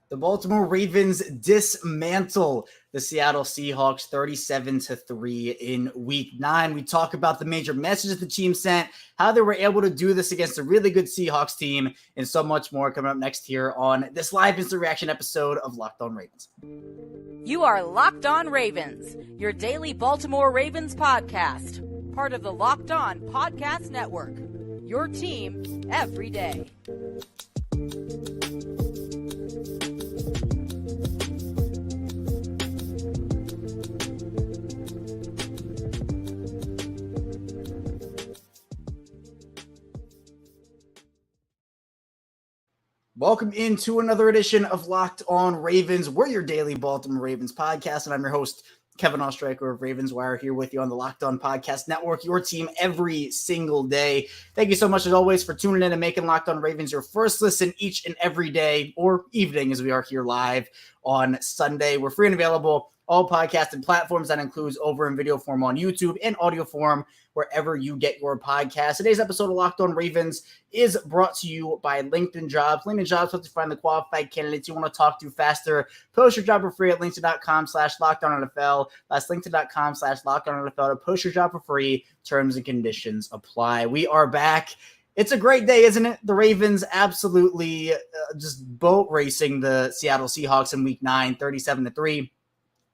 The Baltimore Ravens dismantle the Seattle Seahawks 37-3 in week 9. We talk about the major messages the team sent, how they were able to do this against a really good Seahawks team, and so much more coming up next here on this live instant reaction episode of Locked On Ravens. You are Locked On Ravens, your daily Baltimore Ravens podcast, part of the Locked On Podcast Network, your team every day. Welcome into another edition of Locked On Ravens. We're your daily Baltimore Ravens podcast, and I'm your host, Kevin Ostreicher of Ravens Wire, here with you on the Locked On Podcast Network, your team every single day. Thank you so much, as always, for tuning in and making Locked On Ravens your first listen each and every day, or evening, as we are here live on Sunday. We're free and available all podcasting platforms. That includes over in video form on YouTube and audio form wherever you get your podcast. Today's episode of Locked On Ravens is brought to you by LinkedIn Jobs. LinkedIn Jobs helps you find the qualified candidates you want to talk to faster. Post your job for free at linkedin.com/LockedOnNFL. That's linkedin.com/LockedOnNFL to post your job for free. Terms and conditions apply. We are back. It's a great day, isn't it? The Ravens absolutely just boat racing the Seattle Seahawks in week 9, 37-3.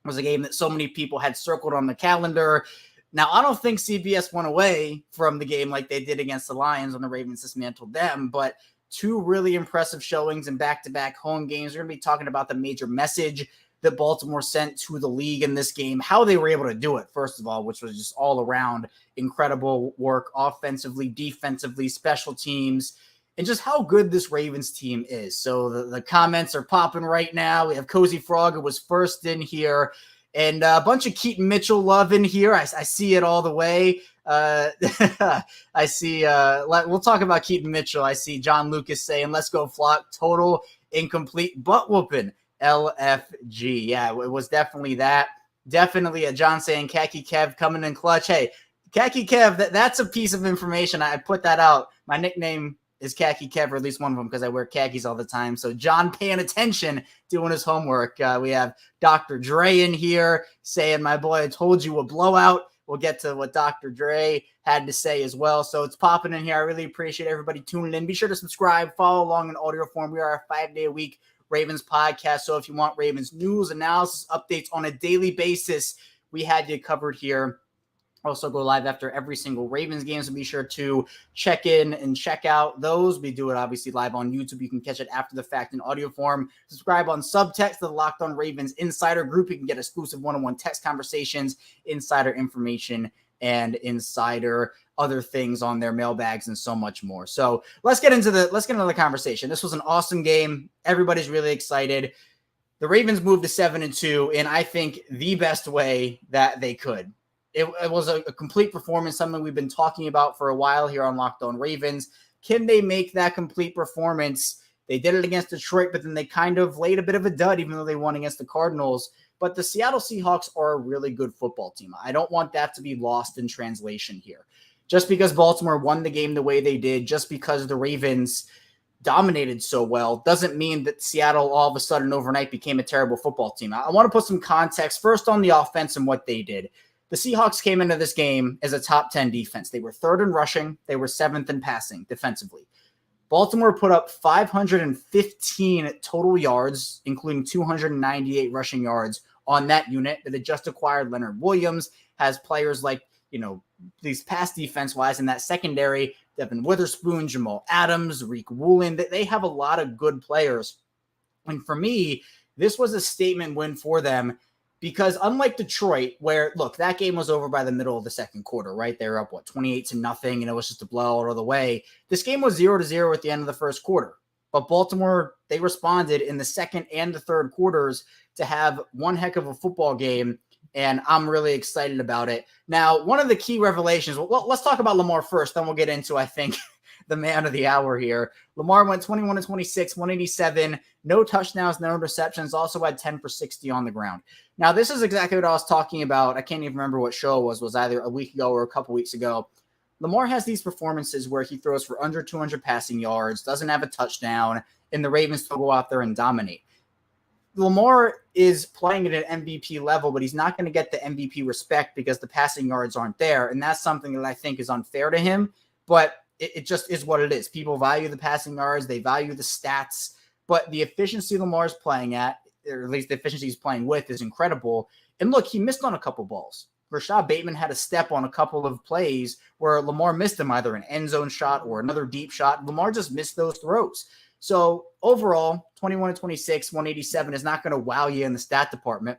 It was a game that so many people had circled on the calendar. Now, I don't think CBS went away from the game like they did against the Lions when the Ravens dismantled them, but two really impressive showings in back-to-back home games. We're going to be talking about the major message that Baltimore sent to the league in this game, how they were able to do it, first of all, which was just all around incredible work offensively, defensively, special teams, and just how good this Ravens team is. So the comments are popping right now. We have Cozy Frog, who was first in here. And a bunch of Keaton Mitchell love in here. I see it all the way. I see, we'll talk about Keaton Mitchell. I see John Lucas saying, let's go Flock, total incomplete butt whooping, LFG. Yeah, it was definitely that. Definitely a John saying Khaki Kev coming in clutch. Hey, Khaki Kev, that's a piece of information. I put that out. My nickname is Khaki Kev, or at least one of them, because I wear khakis all the time. So John paying attention, doing his homework. We have Dr. Dre in here saying, my boy, I told you a blowout. We'll get to what Dr. Dre had to say as well. So it's popping in here. I really appreciate everybody tuning in. Be sure to subscribe, follow along in audio form. We are a 5-day-a-week Ravens podcast. So if you want Ravens news, analysis, updates on a daily basis, we had you covered here. Also go live after every single Ravens game, so be sure to check in and check out those. We do it obviously live on YouTube. You can catch it after the fact in audio form. Subscribe on Subtext to the Locked On Ravens Insider Group. You can get exclusive one-on-one text conversations, insider information, and insider other things on their mailbags and so much more. So let's get into the conversation. This was an awesome game. Everybody's really excited. The Ravens moved to 7-2 in, I think, the best way that they could. It was a complete performance, something we've been talking about for a while here on Locked On Ravens. Can they make that complete performance? They did it against Detroit, but then they kind of laid a bit of a dud, even though they won against the Cardinals. But the Seattle Seahawks are a really good football team. I don't want that to be lost in translation here. Just because Baltimore won the game the way they did, just because the Ravens dominated so well, doesn't mean that Seattle all of a sudden overnight became a terrible football team. I want to put some context first on the offense and what they did. The Seahawks came into this game as a top 10 defense. They were third in rushing. They were seventh in passing defensively. Baltimore put up 515 total yards, including 298 rushing yards on that unit. That had just acquired Leonard Williams, has players like, these pass defense-wise in that secondary, Devin Witherspoon, Jamal Adams, Reek Woolen. They have a lot of good players. And for me, this was a statement win for them. Because unlike Detroit, where, look, that game was over by the middle of the second quarter, right? They were up, 28-0, and it was just a blowout all the way. This game was 0-0 at the end of the first quarter. But Baltimore, they responded in the second and the third quarters to have one heck of a football game, and I'm really excited about it. Now, one of the key revelations, well, let's talk about Lamar first, then we'll get into, I think, the man of the hour here. Lamar went 21-26, 187, no touchdowns, no interceptions, also had 10 for 60 on the ground. Now, this is exactly what I was talking about. I can't even remember what show it was either a week ago or a couple weeks ago. Lamar has these performances where he throws for under 200 passing yards, doesn't have a touchdown, and the Ravens still go out there and dominate. Lamar is playing at an MVP level, but he's not going to get the MVP respect because the passing yards aren't there. And that's something that I think is unfair to him, but it just is what it is. People value the passing yards. They value the stats, but the efficiency Lamar's playing at, or at least the efficiency he's playing with, is incredible. And look, he missed on a couple balls. Rashad Bateman had a step on a couple of plays where Lamar missed him, either an end zone shot or another deep shot. Lamar just missed those throws. So overall, 21-26, 187 is not going to wow you in the stat department,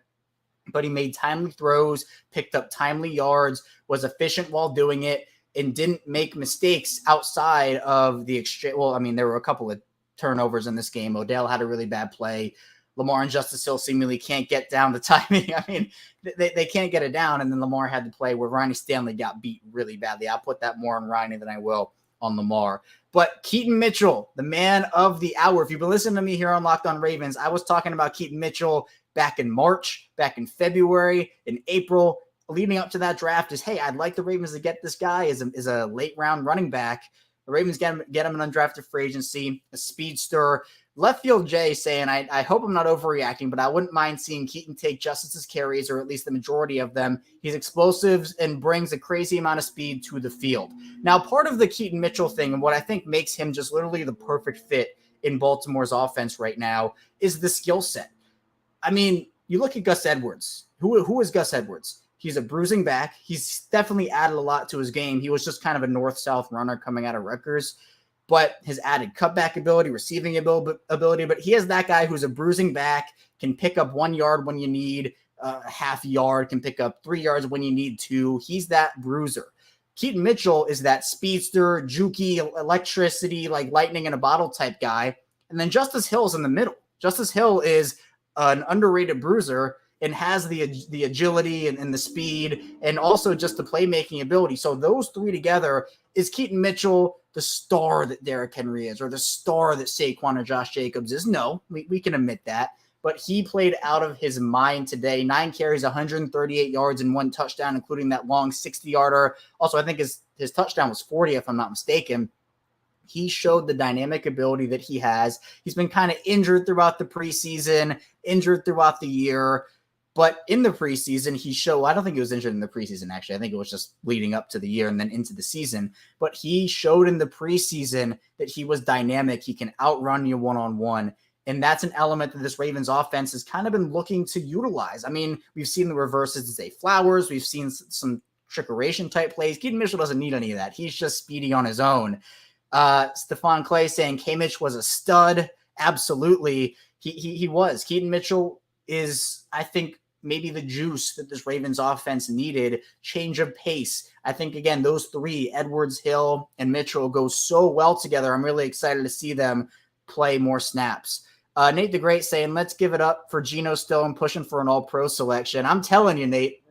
but he made timely throws, picked up timely yards, was efficient while doing it, and didn't make mistakes outside of the exchange. Well, I mean, there were a couple of turnovers in this game. Odell had a really bad play. Lamar and Justice Hill seemingly can't get down the timing. I mean, they can't get it down. And then Lamar had to play where Ronnie Stanley got beat really badly. I'll put that more on Ronnie than I will on Lamar. But Keaton Mitchell, the man of the hour. If you've been listening to me here on Locked On Ravens, I was talking about Keaton Mitchell back in March, back in February, in April, leading up to that draft is, hey, I'd like the Ravens to get this guy as a late round running back. The Ravens get him an undrafted free agency, a speedster. Left field Jay saying, I hope I'm not overreacting, but I wouldn't mind seeing Keaton take Justice's carries, or at least the majority of them. He's explosive and brings a crazy amount of speed to the field. Now, part of the Keaton Mitchell thing, and what I think makes him just literally the perfect fit in Baltimore's offense right now, is the skill set. I mean, you look at Gus Edwards. Who is Gus Edwards? He's a bruising back. He's definitely added a lot to his game. He was just kind of a north-south runner coming out of Rutgers, but his added cutback ability, receiving ability, but he is that guy who's a bruising back, can pick up 1 yard when you need a half yard, can pick up 3 yards when you need 2. He's that bruiser. Keaton Mitchell is that speedster, jukey, electricity, like lightning in a bottle type guy. And then Justice Hill's in the middle. Justice Hill is an underrated bruiser and has the agility and the speed and also just the playmaking ability. So those three together, is Keaton Mitchell the star that Derrick Henry is, or the star that Saquon or Josh Jacobs is? No, we can admit that. But he played out of his mind today. 9 carries, 138 yards, and 1 touchdown, including that long 60-yarder. Also, I think his touchdown was 40, if I'm not mistaken. He showed the dynamic ability that he has. He's been kind of injured throughout the preseason, injured throughout the year. But in the preseason, he showed, I don't think he was injured in the preseason, actually. I think it was just leading up to the year and then into the season. But he showed in the preseason that he was dynamic. He can outrun you one-on-one. And that's an element that this Ravens offense has kind of been looking to utilize. I mean, we've seen the reverses to Zay Flowers. We've seen some trickeration type plays. Keaton Mitchell doesn't need any of that. He's just speedy on his own. Stephon Clay saying K-Mitch was a stud. Absolutely. He was. Keaton Mitchell is, I think, maybe the juice that this Ravens offense needed. Change of pace. I think, again, those three, Edwards, Hill, and Mitchell, go so well together. I'm really excited to see them play more snaps. Nate the Great saying, let's give it up for Geno Stone pushing for an all-pro selection. I'm telling you, Nate,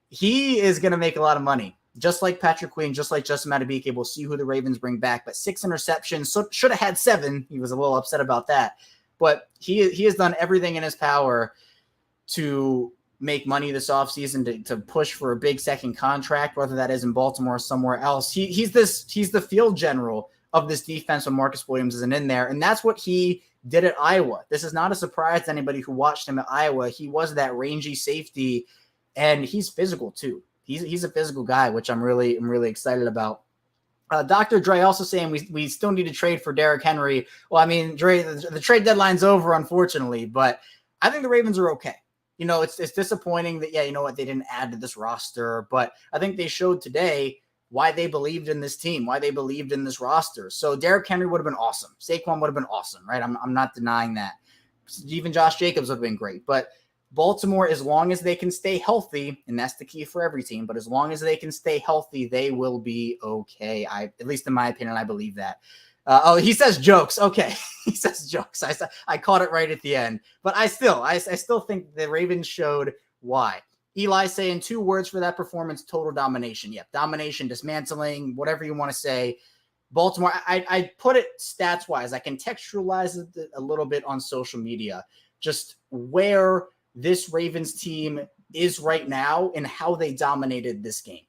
he is going to make a lot of money. Just like Patrick Queen, just like Justin Madubuike. We'll see who the Ravens bring back. But 6 interceptions, so should have had 7. He was a little upset about that. But he has done everything in his power to make money this offseason, to push for a big second contract, whether that is in Baltimore or somewhere else. He's the field general of this defense when Marcus Williams isn't in there. And that's what he did at Iowa. This is not a surprise to anybody who watched him at Iowa. He was that rangy safety, and he's physical too. He's a physical guy, which I'm really excited about. Dr. Dre also saying we still need to trade for Derrick Henry. Well, I mean, Dre, the trade deadline's over, unfortunately, but I think the Ravens are okay. You know, it's disappointing that, you know what, they didn't add to this roster, but I think they showed today why they believed in this team, why they believed in this roster. So Derrick Henry would have been awesome. Saquon would have been awesome, right? I'm not denying that. Even Josh Jacobs would have been great. But Baltimore, as long as they can stay healthy, and that's the key for every team, but as long as they can stay healthy, they will be okay. At least in my opinion, I believe that. He says jokes. Okay. He says jokes. I caught it right at the end, but I still think the Ravens showed why. Eli saying 2 words for that performance: total domination. Yep. Domination, dismantling, whatever you want to say. Baltimore, I put it stats wise. I contextualize it a little bit on social media, just where this Ravens team is right now and how they dominated this game.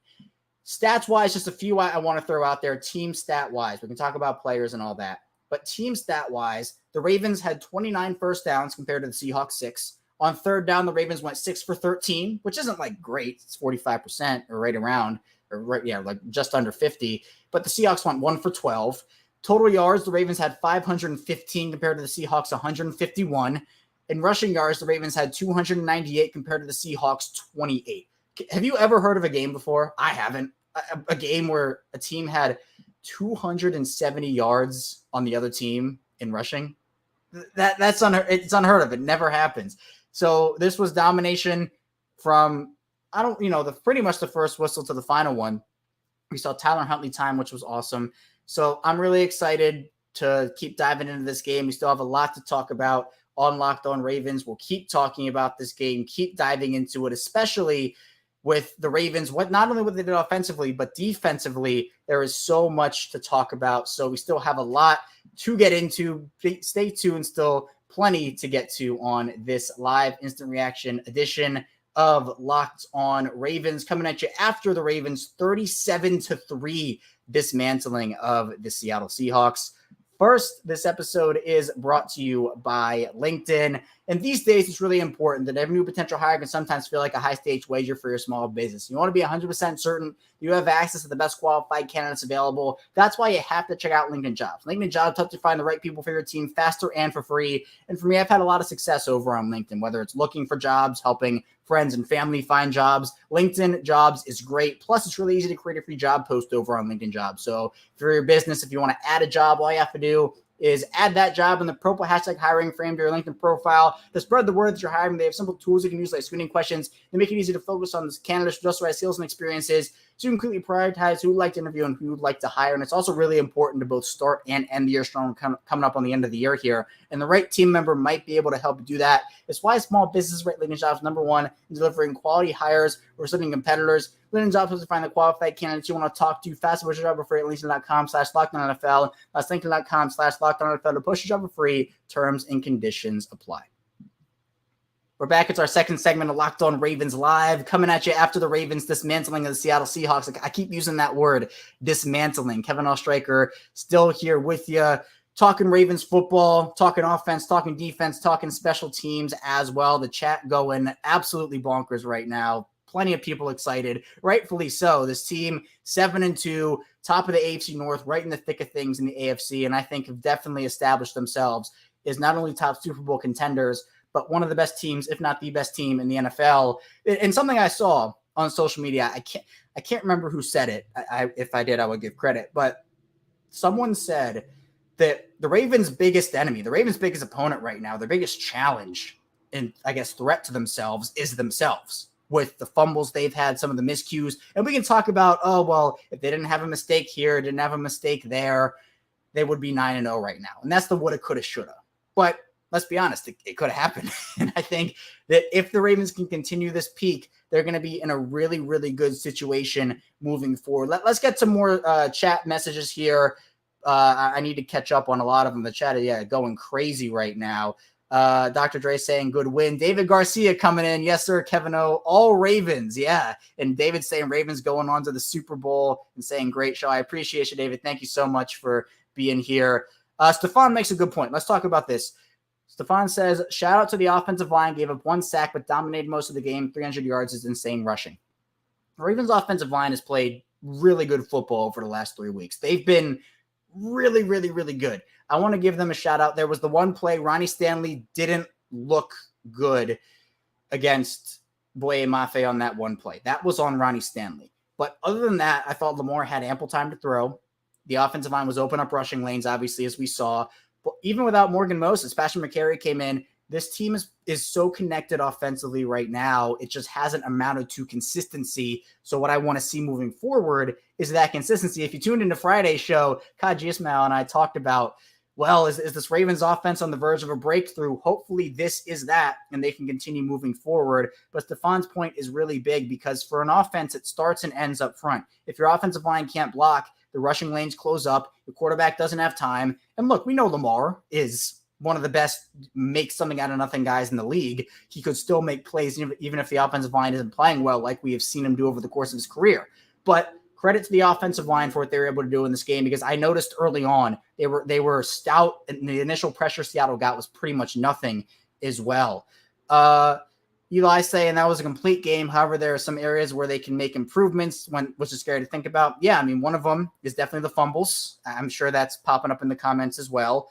Stats-wise, just a few I want to throw out there, team stat-wise. We can talk about players and all that. but team stat-wise, the Ravens had 29 first downs compared to the Seahawks 6. On third down, the Ravens went 6 for 13, which isn't like great. It's 45% or right around, like just under 50. But the Seahawks went 1 for 12. Total yards, the Ravens had 515 compared to the Seahawks 151. In rushing yards, the Ravens had 298 compared to the Seahawks 28. Have you ever heard of a game before? I haven't. A game where a team had 270 yards on the other team in rushing. It's unheard of. It never happens. So this was domination from pretty much the first whistle to the final one. We saw Tyler Huntley time, which was awesome. So I'm really excited to keep diving into this game. We still have a lot to talk about on Locked On Ravens. We'll keep talking about this game, keep diving into it, especially with the Ravens, not only what they did offensively, but defensively. There is so much to talk about. So we still have a lot to get into. Stay tuned. Still plenty to get to on this live instant reaction edition of Locked On Ravens, coming at you after the Ravens 37-3 dismantling of the Seattle Seahawks. First, this episode is brought to you by LinkedIn. And these days, it's really important that every new potential hire can sometimes feel like a high-stakes wager for your small business. You want to be 100% certain you have access to the best qualified candidates available. That's why you have to check out LinkedIn Jobs. LinkedIn Jobs helps you find the right people for your team faster and for free. And for me, I've had a lot of success over on LinkedIn, whether it's looking for jobs, helping friends and family find jobs. LinkedIn Jobs is great. Plus, it's really easy to create a free job post over on LinkedIn Jobs. So for your business, if you want to add a job, all you have to do is add that job in the purple hashtag hiring frame to your LinkedIn profile to spread the word that you're hiring. They have simple tools you can use like screening questions. They make it easy to focus on this candidates with just the right skills and experiences, so you can quickly prioritize who would like to interview and who would like to hire. And it's also really important to both start and end the year strong, coming up on the end of the year here. And the right team member might be able to help you do that. It's why small businesses rate LinkedIn Jobs number one in delivering quality hires or serving competitors. LinkedIn Jobs helps you find the qualified candidates you want to talk to. Fast push your job for free at LinkedIn.com/LockedOnNFL. That's LinkedIn.com/LockedOnNFL to push your job for free. Terms and conditions apply. We're back. It's our second segment of Locked On Ravens Live, coming at you after the Ravens dismantling of the Seattle Seahawks. I keep using that word, dismantling. Kevin Oestreicher still here with you, talking Ravens football, talking offense, talking defense, talking special teams as well. The chat going absolutely bonkers right now. Plenty of people excited, rightfully so. This team 7-2, top of the AFC North, right in the thick of things in the AFC, and I think have definitely established themselves as not only top Super Bowl contenders, but one of the best teams, if not the best team in the NFL. And something I saw on social media, I can't remember who said it. If I did, I would give credit. But someone said that the Ravens' biggest enemy, the Ravens' biggest opponent right now, their biggest challenge and I guess threat to themselves is themselves, with the fumbles they've had, some of the miscues. And we can talk about, if they didn't have a mistake here, didn't have a mistake there, they would be 9-0 right now. And that's the woulda, coulda, shoulda. But let's be honest, it could have happened. And I think that if the Ravens can continue this peak, they're going to be in a really, really good situation moving forward. Let's get some more chat messages here. I need to catch up on a lot of them. The chat is going crazy right now. Dr. Dre saying good win. David Garcia coming in. Yes, sir, Kevin O. All Ravens. Yeah. And David saying Ravens going on to the Super Bowl and saying great show. I appreciate you, David. Thank you so much for being here. Stefan makes a good point. Let's talk about this. Stefan says, shout out to the offensive line, gave up one sack, but dominated most of the game. 300 yards is insane rushing. The Ravens offensive line has played really good football over the last 3 weeks. They've been really, really, really good. I want to give them a shout out. There was the one play, Ronnie Stanley didn't look good against Boye Mafe on that one play. That was on Ronnie Stanley. But other than that, I thought Lamar had ample time to throw. The offensive line was open up rushing lanes, obviously, as we saw. But even without Morgan Moses, Patrick McCary came in. This team is so connected offensively right now. It just hasn't amounted to consistency. So what I want to see moving forward is that consistency. If you tuned into Friday's show, Kaji Ismail and I talked about, is this Ravens offense on the verge of a breakthrough? Hopefully this is that, and they can continue moving forward. But Stefan's point is really big because for an offense, it starts and ends up front. If your offensive line can't block, the rushing lanes close up, the quarterback doesn't have time. And look, we know Lamar is one of the best make something out of nothing guys in the league. He could still make plays even if the offensive line isn't playing well, like we have seen him do over the course of his career. But credit to the offensive line for what they were able to do in this game, because I noticed early on they were stout, and the initial pressure Seattle got was pretty much nothing as well. Eli saying that was a complete game. However, there are some areas where they can make improvements, which is scary to think about. Yeah, I mean, one of them is definitely the fumbles. I'm sure that's popping up in the comments as well.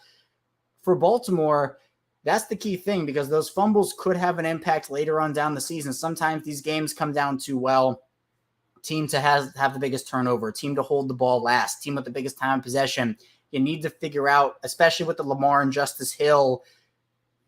For Baltimore, that's the key thing, because those fumbles could have an impact later on down the season. Sometimes these games come down to, well, team to have the biggest turnover, team to hold the ball last, team with the biggest time of possession. You need to figure out, especially with the Lamar and Justice Hill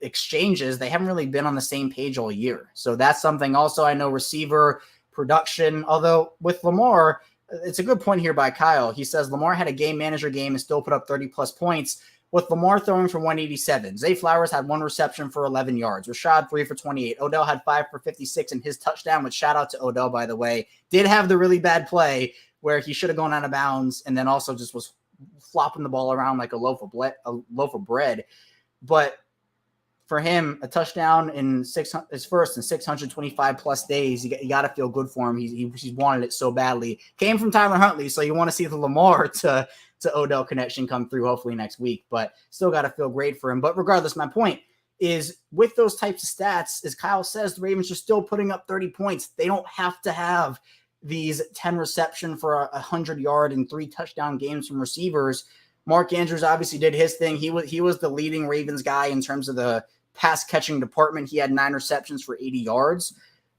exchanges, they haven't really been on the same page all year. So that's something. Also, I know receiver production, although with Lamar, it's a good point here by Kyle. He says Lamar had a game manager game and still put up 30-plus points. With Lamar throwing for 187, Zay Flowers had 1 reception for 11 yards. Rashad 3 for 28. Odell had 5 for 56 in his touchdown, which, shout out to Odell, by the way, did have the really bad play where he should have gone out of bounds and then also just was flopping the ball around like a loaf of bread. But for him, a touchdown in his first in 625 plus days, you got to feel good for him. He's wanted it so badly. Came from Tyler Huntley, so you want to see the Lamar to Odell connection come through hopefully next week, but still got to feel great for him. But regardless, my point is, with those types of stats, as Kyle says, the Ravens are still putting up 30 points. They don't have to have these 10 reception for 100-yard and 3 touchdown games from receivers. Mark Andrews obviously did his thing. He was the leading Ravens guy in terms of the pass catching department. He had 9 receptions for 80 yards,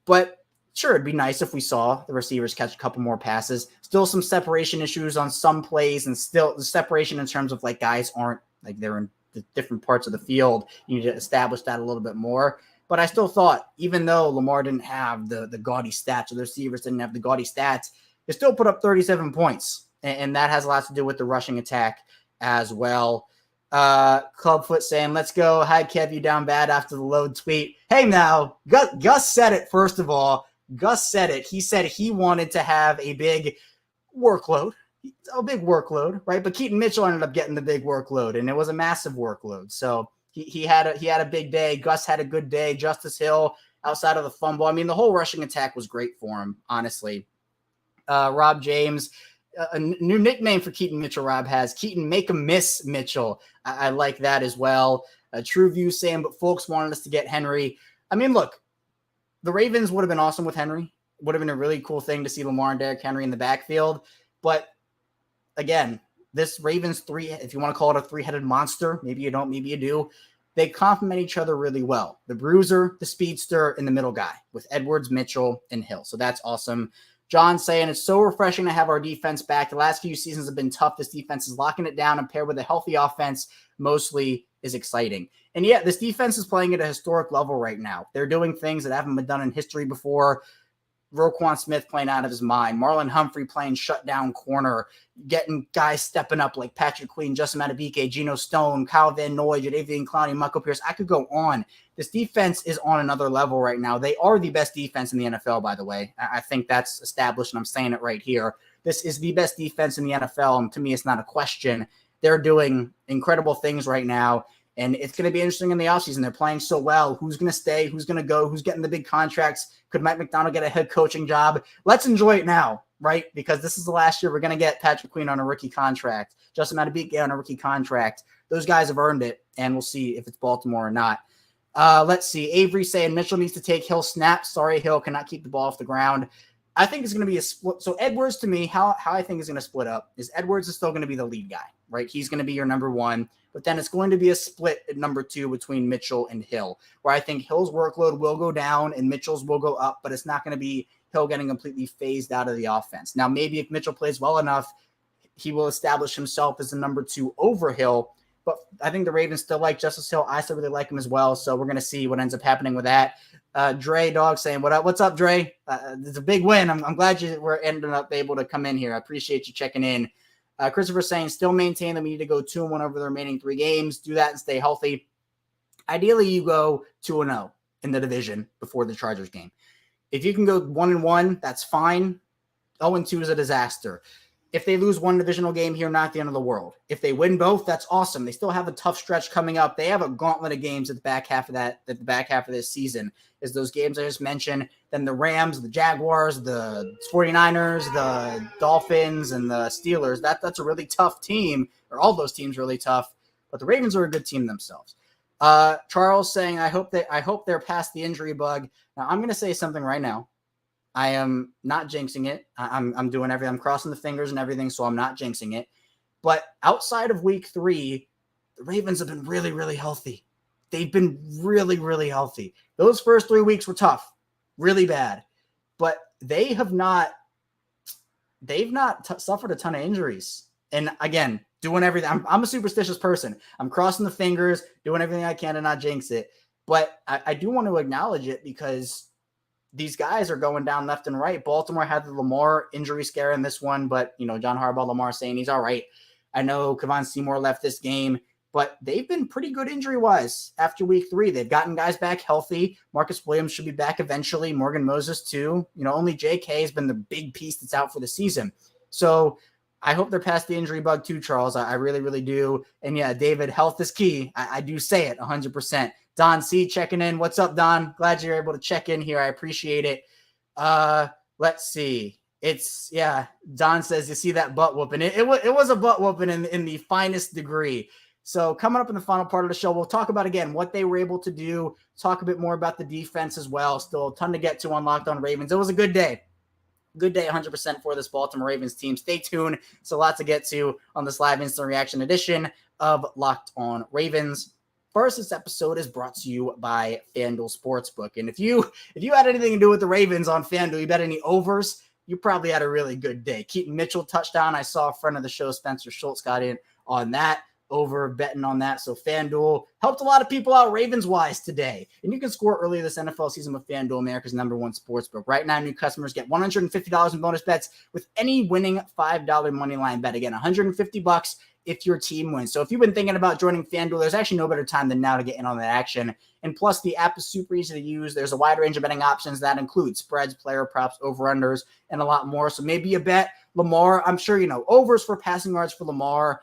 but sure, it'd be nice if we saw the receivers catch a couple more passes. Still some separation issues on some plays, and still the separation in terms of like guys aren't like they're in the different parts of the field. You need to establish that a little bit more. But I still thought, even though Lamar didn't have the gaudy stats, or the receivers didn't have the gaudy stats, they still put up 37 points. And that has a lot to do with the rushing attack as well. Clubfoot saying, let's go. Hi, Kev, you down bad after the load tweet. Hey, now, Gus said it, first of all. Gus said it. He said he wanted to have a big workload, right? But Keaton Mitchell ended up getting the big workload, and it was a massive workload. So he had a big day. Gus had a good day. Justice Hill, outside of the fumble, I mean, the whole rushing attack was great for him, honestly. Rob James, a new nickname for Keaton Mitchell. Rob has Keaton Make 'em Miss Mitchell. I like that as well. True View saying, but folks wanted us to get Henry. I mean, look, the Ravens would have been awesome with Henry. Would have been a really cool thing to see Lamar and Derrick Henry in the backfield. But again, this Ravens if you want to call it a 3-headed monster, maybe you don't, maybe you do, they complement each other really well. The bruiser, the speedster, and the middle guy with Edwards, Mitchell, and Hill. So that's awesome. John saying, it's so refreshing to have our defense back. The last few seasons have been tough. This defense is locking it down, and paired with a healthy offense mostly is exciting. And yeah, this defense is playing at a historic level right now. They're doing things that haven't been done in history before. Roquan Smith playing out of his mind. Marlon Humphrey playing shutdown corner. Getting guys stepping up like Patrick Queen, Justin Madubuike, Geno Stone, Kyle Van Noy, Jadeveon Clowney, Michael Pierce. I could go on. This defense is on another level right now. They are the best defense in the NFL, by the way. I think that's established, and I'm saying it right here. This is the best defense in the NFL, and to me, it's not a question. They're doing incredible things right now, and it's going to be interesting in the offseason. They're playing so well. Who's going to stay? Who's going to go? Who's getting the big contracts? Could Mike McDonald get a head coaching job? Let's enjoy it now, right? Because this is the last year we're going to get Patrick Queen on a rookie contract, Justin Madubuike on a rookie contract. Those guys have earned it, and we'll see if it's Baltimore or not. Let's see. Avery saying Mitchell needs to take Hill snaps. Sorry, Hill cannot keep the ball off the ground. I think it's going to be a split. So Edwards, to me, how I think is going to split up is Edwards is still going to be the lead guy, right? He's going to be your number one, but then it's going to be a split at number 2 between Mitchell and Hill, where I think Hill's workload will go down and Mitchell's will go up, but it's not going to be Hill getting completely phased out of the offense. Now, maybe if Mitchell plays well enough, he will establish himself as the number 2 over Hill, but I think the Ravens still like Justice Hill. I still really like him as well, so we're going to see what ends up happening with that. Dre Dog saying, what's up, Dre? It's a big win. I'm glad you were ending up able to come in here. I appreciate you checking in. Christopher saying, still maintain that we need to go 2-1 over the remaining 3 games. Do that and stay healthy. Ideally, you go 2-0 in the division before the Chargers game. If you can go 1-1, that's fine. 0-2 is a disaster. If they lose one divisional game here, not the end of the world. If they win both, that's awesome. They still have a tough stretch coming up. They have a gauntlet of games at the back half of this season. Is those games I just mentioned, then the Rams, the Jaguars, the 49ers, the Dolphins, and the Steelers. That's a really tough team, or all those teams really tough, but the Ravens are a good team themselves. Charles saying, I hope they're past the injury bug. Now, I'm going to say something right now. I am not jinxing it. I'm doing everything. I'm crossing the fingers and everything, so I'm not jinxing it. But outside of week 3, the Ravens have been really, really healthy. They've been really, really healthy. Those first 3 weeks were tough, really bad. But they've not suffered a ton of injuries. And again, doing everything. I'm a superstitious person. I'm crossing the fingers, doing everything I can to not jinx it. But I do want to acknowledge it because these guys are going down left and right. Baltimore had the Lamar injury scare in this one, but, John Harbaugh, Lamar saying he's all right. I know Kevon Seymour left this game, but they've been pretty good injury-wise after week 3. They've gotten guys back healthy. Marcus Williams should be back eventually. Morgan Moses, too. Only J.K. has been the big piece that's out for the season. So I hope they're past the injury bug, too, Charles. I really, really do. And, yeah, David, health is key. I do say it 100%. Don C checking in. What's up, Don? Glad you're able to check in here. I appreciate it. Let's see. Don says, you see that butt whooping. It was a butt whooping in the finest degree. So coming up in the final part of the show, we'll talk about, again, what they were able to do, talk a bit more about the defense as well. Still a ton to get to on Locked On Ravens. It was a good day. Good day 100% for this Baltimore Ravens team. Stay tuned. So lots to get to on this live instant reaction edition of Locked On Ravens. First, this episode is brought to you by FanDuel Sportsbook. And if you had anything to do with the Ravens on FanDuel, you bet any overs, you probably had a really good day. Keaton Mitchell touchdown. I saw a friend of the show, Spencer Schultz, got in on that, over betting on that. So FanDuel helped a lot of people out Ravens-wise today. And you can score early this NFL season with FanDuel, America's #1 sportsbook. Right now, new customers get $150 in bonus bets with any winning $5 moneyline bet. Again, $150 if your team wins. So if you've been thinking about joining FanDuel, there's actually no better time than now to get in on that action. And plus, the app is super easy to use. There's a wide range of betting options that include spreads, player props, over-unders, and a lot more. So maybe you bet Lamar. I'm sure, overs for passing yards for Lamar,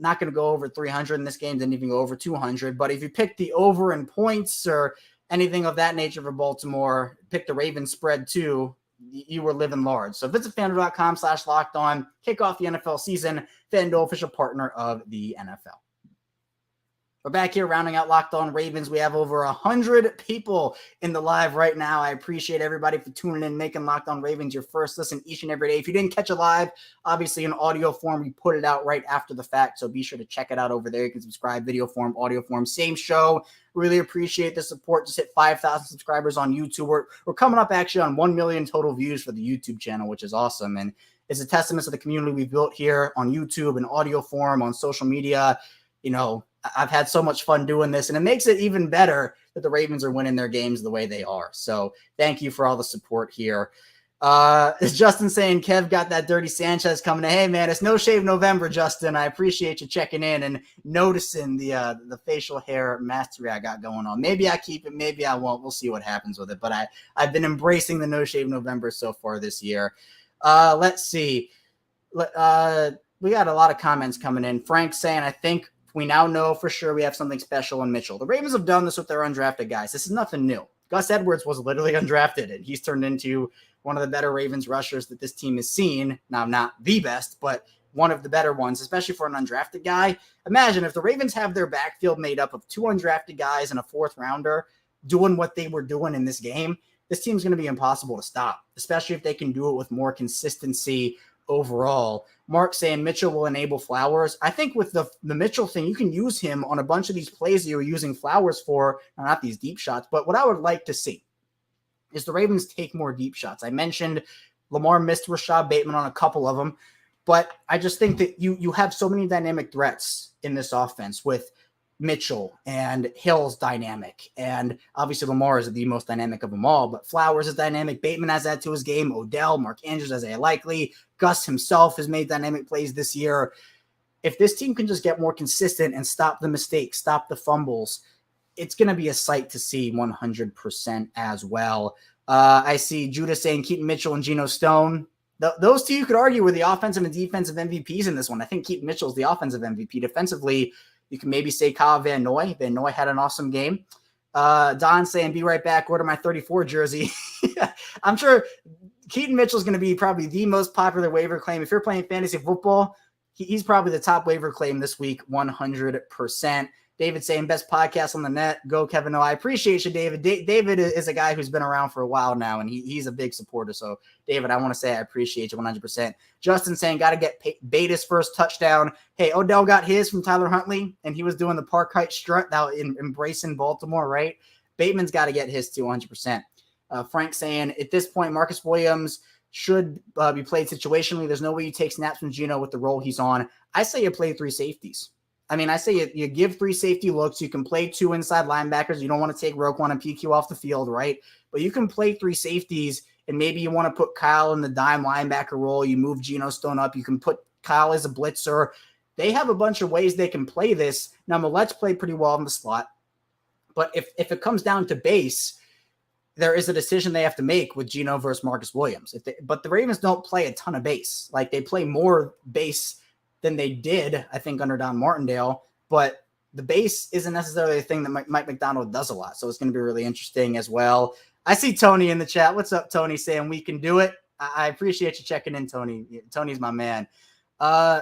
not going to go over 300 in this game, didn't even go over 200. But if you pick the over in points or anything of that nature for Baltimore, pick the Ravens spread too, you were living large. So visit FanDuel.com/lockedon, kick off the NFL season. FanDuel, official partner of the NFL. We're back here rounding out Locked On Ravens. We have over 100 people in the live right now. I appreciate everybody for tuning in, making Locked On Ravens your first listen each and every day. If you didn't catch it live, obviously in audio form, we put it out right after the fact. So be sure to check it out over there. You can subscribe, video form, audio form, same show. Really appreciate the support. Just hit 5,000 subscribers on YouTube. We're coming up actually on 1 million total views for the YouTube channel, which is awesome. And it's a testament to the community we've built here on YouTube and audio form, on social media. I've had so much fun doing this, and it makes it even better that the Ravens are winning their games the way they are. So thank you for all the support here. Is Justin saying Kev got that dirty Sanchez coming in? Hey, man, it's No Shave November, Justin. I appreciate you checking in and noticing the facial hair mastery I got going on. Maybe I keep it, maybe I won't. We'll see what happens with it. But I've been embracing the No Shave November so far this year. Let's see. We got a lot of comments coming in. Frank saying, I think we now know for sure we have something special in Mitchell. The Ravens have done this with their undrafted guys. This is nothing new. Gus Edwards was literally undrafted, and he's turned into one of the better Ravens rushers that this team has seen. Now, not the best, but one of the better ones, especially for an undrafted guy. Imagine if the Ravens have their backfield made up of 2 undrafted guys and a 4th rounder doing what they were doing in this game. This team's going to be impossible to stop, especially if they can do it with more consistency overall. Mark saying Mitchell will enable Flowers. I think with the Mitchell thing, you can use him on a bunch of these plays that you were using Flowers for, not these deep shots, but what I would like to see is the Ravens take more deep shots. I mentioned Lamar missed Rashad Bateman on a couple of them, but I just think that you have so many dynamic threats in this offense with Mitchell and Hill's dynamic. And obviously Lamar is the most dynamic of them all, but Flowers is dynamic. Bateman has that to his game. Odell, Mark Andrews, Isaiah Likely, Gus himself has made dynamic plays this year. If this team can just get more consistent and stop the mistakes, stop the fumbles, it's going to be a sight to see 100% as well. I see Judah saying Keaton Mitchell and Geno Stone. those two you could argue were the offensive and defensive MVPs in this one. I think Keaton Mitchell's the offensive MVP. Defensively, you can maybe say Kyle Van Noy. Van Noy had an awesome game. Don saying, be right back, order my 34 jersey. I'm sure Keaton Mitchell's going to be probably the most popular waiver claim. If you're playing fantasy football, he's probably the top waiver claim this week, 100%. David saying, best podcast on the net. Go, Kevin. No, I appreciate you, David. David is a guy who's been around for a while now, and he's a big supporter. So, David, I want to say I appreciate you 100%. Justin saying, got to get Beta's first touchdown. Hey, Odell got his from Tyler Huntley, and he was doing the park height strut that embracing Baltimore, right? Bateman's got to get his too, 100%. Frank saying, at this point, Marcus Williams should be played situationally. There's no way you take snaps from Geno with the role he's on. I say you play 3 safeties. I mean, I say you give 3 safety looks. You can play 2 inside linebackers. You don't want to take Roquan and PQ off the field, right? But you can play 3 safeties, and maybe you want to put Kyle in the dime linebacker role. You move Geno Stone up. You can put Kyle as a blitzer. They have a bunch of ways they can play this. Now, Millet's played pretty well in the slot. But if it comes down to base, there is a decision they have to make with Geno versus Marcus Williams. But the Ravens don't play a ton of base. Like, they play more base than they did, I think, under Don Martindale. But the base isn't necessarily a thing that Mike McDonald does a lot. So it's going to be really interesting as well. I see Tony in the chat. What's up, Tony? Saying we can do it. I appreciate you checking in, Tony. Tony's my man.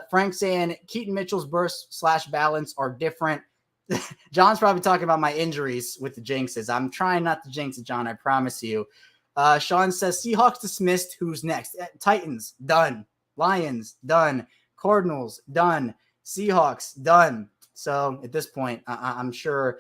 Frank saying Keaton Mitchell's burst / balance are different. John's probably talking about my injuries with the jinxes. I'm trying not to jinx it, John. I promise you. Sean says Seahawks dismissed. Who's next? Titans, done. Lions, done. Cardinals, done. Seahawks, done. So at this point, I'm sure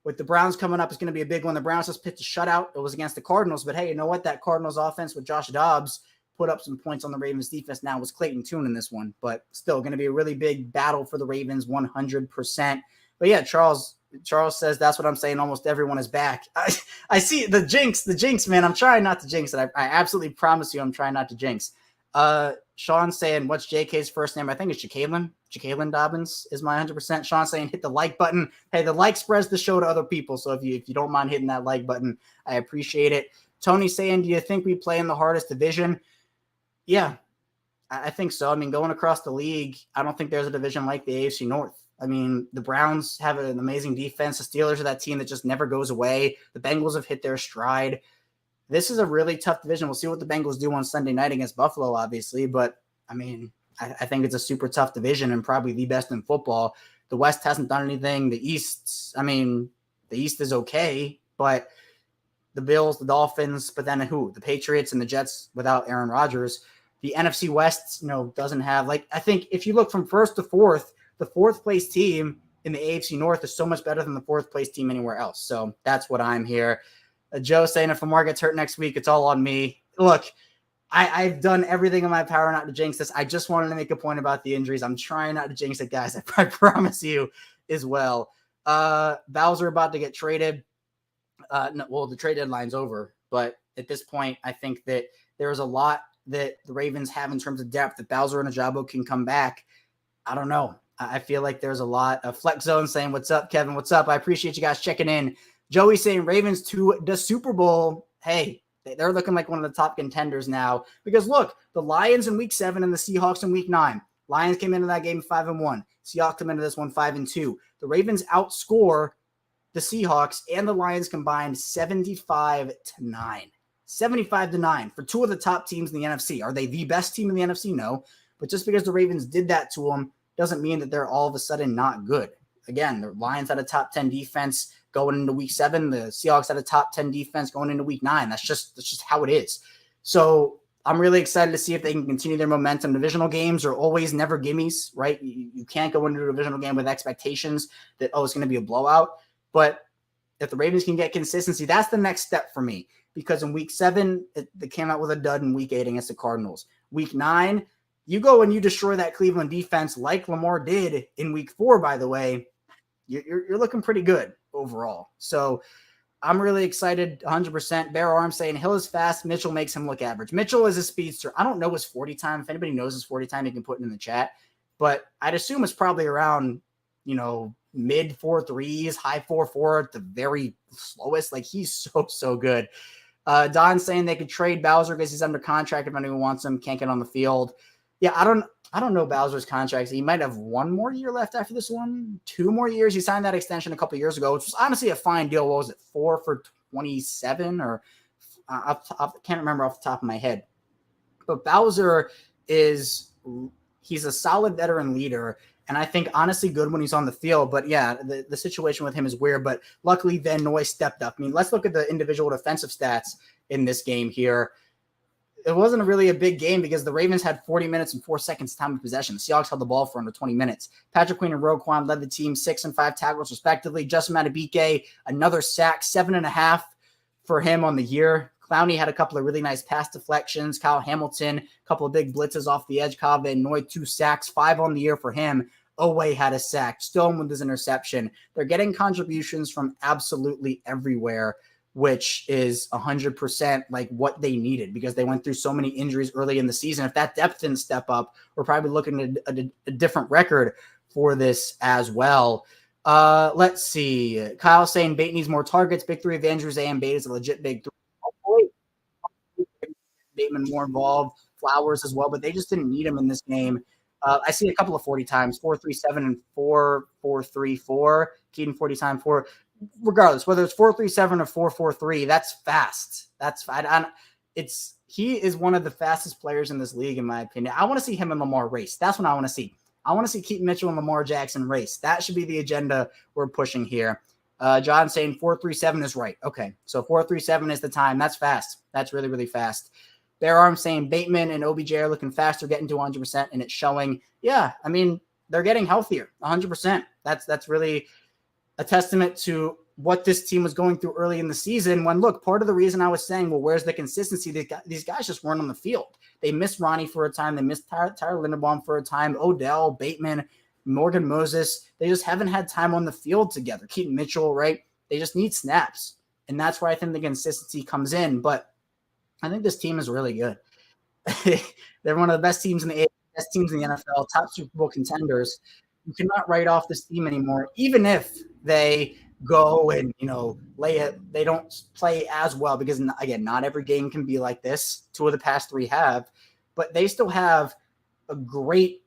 with the Browns coming up, it's going to be a big one. The Browns just pitched a shutout. It was against the Cardinals. But hey, you know what? That Cardinals offense with Josh Dobbs put up some points on the Ravens defense. Now was Clayton Tune in this one. But still going to be a really big battle for the Ravens, 100%. But yeah, Charles says that's what I'm saying. Almost everyone is back. I see the jinx, man. I'm trying not to jinx it. I absolutely promise you I'm trying not to jinx. Sean saying, what's JK's first name? I think it's Jacqueline. Jacqueline Dobbins is my 100%. Sean saying, hit the like button. Hey, the like spreads the show to other people. So if you don't mind hitting that like button, I appreciate it. Tony saying, do you think we play in the hardest division? Yeah, I think so. I mean, going across the league, I don't think there's a division like the AFC North. I mean, the Browns have an amazing defense. The Steelers are that team that just never goes away. The Bengals have hit their stride. This is a really tough division. We'll see what the Bengals do on Sunday night against Buffalo, obviously. But, I mean, I think it's a super tough division and probably the best in football. The West hasn't done anything. The East, the East is okay. But the Bills, the Dolphins, but then who? The Patriots and the Jets without Aaron Rodgers. The NFC West, doesn't have, I think if you look from first to fourth, the fourth-place team in the AFC North is so much better than the fourth-place team anywhere else. So that's what I'm here. Joe saying if Lamar gets hurt next week, it's all on me. Look, I've done everything in my power not to jinx this. I just wanted to make a point about the injuries. I'm trying not to jinx it, guys. I promise you as well. Bowser about to get traded. The trade deadline's over. But at this point, I think that there's a lot that the Ravens have in terms of depth. That Bowser and Ajabo can come back. I don't know. I feel like there's a lot of Flex Zone saying, what's up, Kevin? What's up? I appreciate you guys checking in. Joey saying Ravens to the Super Bowl. Hey, they're looking like one of the top contenders now. Because look, the Lions in week 7 and the Seahawks in week 9. Lions came into that game 5-1. Seahawks come into this one 5-2. The Ravens outscore the Seahawks and the Lions combined 75-9. 75-9 for 2 of the top teams in the NFC. Are they the best team in the NFC? No. But just because the Ravens did that to them doesn't mean that they're all of a sudden not good. Again, the Lions had a top 10 defense going into week 7. The Seahawks had a top 10 defense going into week 9. That's just how it is. So I'm really excited to see if they can continue their momentum. Divisional games are always never gimmies, right? You can't go into a divisional game with expectations that, it's going to be a blowout. But if the Ravens can get consistency, that's the next step for me. Because in week 7, they came out with a dud in week 8 against the Cardinals. Week 9, you go and you destroy that Cleveland defense like Lamar did in week 4, by the way, you're looking pretty good overall. So I'm really excited, 100%. Bear Arm saying Hill is fast. Mitchell makes him look average. Mitchell is a speedster. I don't know his 40 time. If anybody knows his 40 time, you can put it in the chat. But I'd assume it's probably around, mid 4.3s, high 4.4 at the very slowest. Like, he's so good. Don saying they could trade Bowser because he's under contract if anyone wants him, can't get on the field. Yeah, I don't know Bowser's contract. He might have 1 more year left after this one, 2 more years. He signed that extension a couple years ago, which was honestly a fine deal. What was it, 4 for 27? Or I can't remember off the top of my head. But Bowser he's a solid veteran leader, and I think honestly good when he's on the field. But yeah, the situation with him is weird. But luckily Van Noy stepped up. I mean, let's look at the individual defensive stats in this game here. It wasn't really a big game because the Ravens had 40 minutes and 4 seconds time of possession. The Seahawks held the ball for under 20 minutes. Patrick Queen and Roquan led the team 6 and 5 tackles respectively. Justin Madubuike, another sack, 7.5 for him on the year. Clowney had a couple of really nice pass deflections. Kyle Hamilton, a couple of big blitzes off the edge. Kyle Van Noy, 2 sacks, 5 on the year for him. Oweh had a sack. Stone with his interception. They're getting contributions from absolutely everywhere, which is 100% like what they needed because they went through so many injuries early in the season. If that depth didn't step up, we're probably looking at a different record for this as well. Let's see. Kyle saying Bate needs more targets. Big 3 of Andrews and Bate is a legit big 3. Hopefully, Bateman more involved. Flowers as well, but they just didn't need him in this game. I see a couple of 40 times, 4.37 and 4.434. Keaton 40 times 4. Regardless, whether it's 4.37 or 4.43, that's fast. That's fine. He is one of the fastest players in this league, in my opinion. I want to see him and Lamar race. That's what I want to see. I want to see Keaton Mitchell and Lamar Jackson race. That should be the agenda we're pushing here. John saying 4.37 is right. Okay, so 4.37 is the time. That's fast. That's really, really fast. Bear Arm saying Bateman and OBJ are looking faster, getting to 100%, and it's showing. Yeah, I mean, they're getting healthier, 100%. That's really a testament to what this team was going through early in the season when, look, part of the reason I was saying, well, where's the consistency? These guys just weren't on the field. They missed Ronnie for a time. They missed Tyler Linderbaum for a time. Odell, Bateman, Morgan Moses. They just haven't had time on the field together. Keaton Mitchell, right? They just need snaps. And that's where I think the consistency comes in. But I think this team is really good. They're one of the best teams in the NFL, top Super Bowl contenders. You cannot write off this team anymore, even if they go and, they don't play as well because, again, not every game can be like this. 2 of the past 3 have, but they still have a great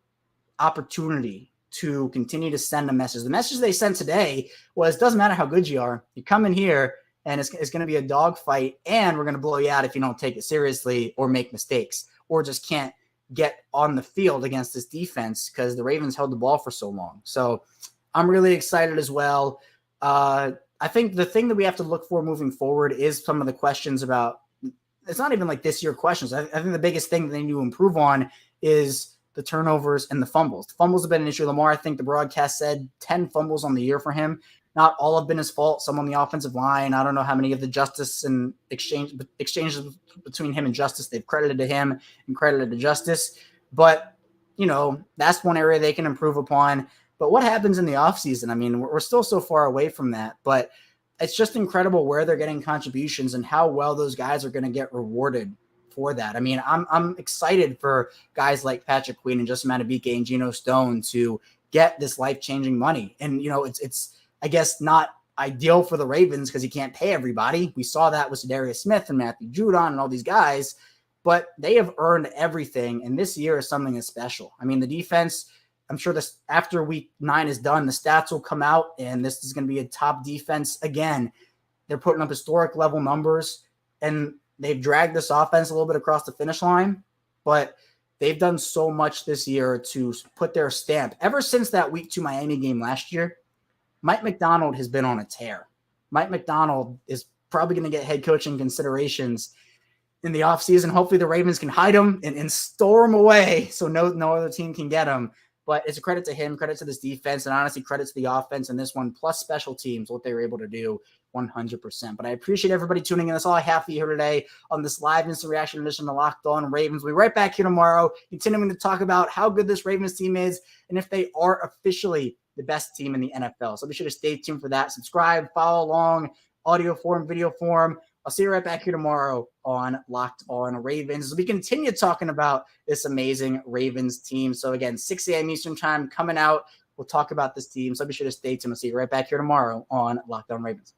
opportunity to continue to send a message. The message they sent today was, doesn't matter how good you are, you come in here and it's going to be a dogfight and we're going to blow you out if you don't take it seriously or make mistakes or just can't get on the field against this defense because the Ravens held the ball for so long. So I'm really excited as well. I think the thing that we have to look for moving forward is some of the questions about, it's not even like this year questions. I think the biggest thing that they need to improve on is the turnovers and the fumbles. The fumbles have been an issue. Lamar, I think the broadcast said 10 fumbles on the year for him. Not all have been his fault. Some on the offensive line. I don't know how many of the Justice and exchanges between him and Justice they've credited to him and credited to Justice. But, that's one area they can improve upon. But what happens in the offseason? I mean, we're still so far away from that. But it's just incredible where they're getting contributions and how well those guys are going to get rewarded for that. I mean, I'm excited for guys like Patrick Queen and Justin Madubuike and Geno Stone to get this life-changing money. And, it's I guess not ideal for the Ravens because you can't pay everybody. We saw that with Darius Smith and Matthew Judon and all these guys, but they have earned everything. And this year is something that's special. I mean, the defense, I'm sure this after week 9 is done, the stats will come out and this is going to be a top defense again. They're putting up historic level numbers and they've dragged this offense a little bit across the finish line, but they've done so much this year to put their stamp. Ever since that week 2 Miami game last year, Mike Macdonald has been on a tear. Mike Macdonald is probably going to get head coaching considerations in the offseason. Hopefully the Ravens can hide him and store him away so no other team can get him. But it's a credit to him, credit to this defense, and honestly credit to the offense in this one, plus special teams, what they were able to do 100%. But I appreciate everybody tuning in. That's all I have for you here today on this live instant reaction edition of Locked On Ravens. We'll be right back here tomorrow, continuing to talk about how good this Ravens team is and if they are officially the best team in the NFL. So be sure to stay tuned for that. Subscribe, follow along, audio form, video form. I'll see you right back here tomorrow on Locked On Ravens as we continue talking about this amazing Ravens team. So again, 6 a.m. Eastern time coming out. We'll talk about this team. So be sure to stay tuned. I'll see you right back here tomorrow on Locked On Ravens.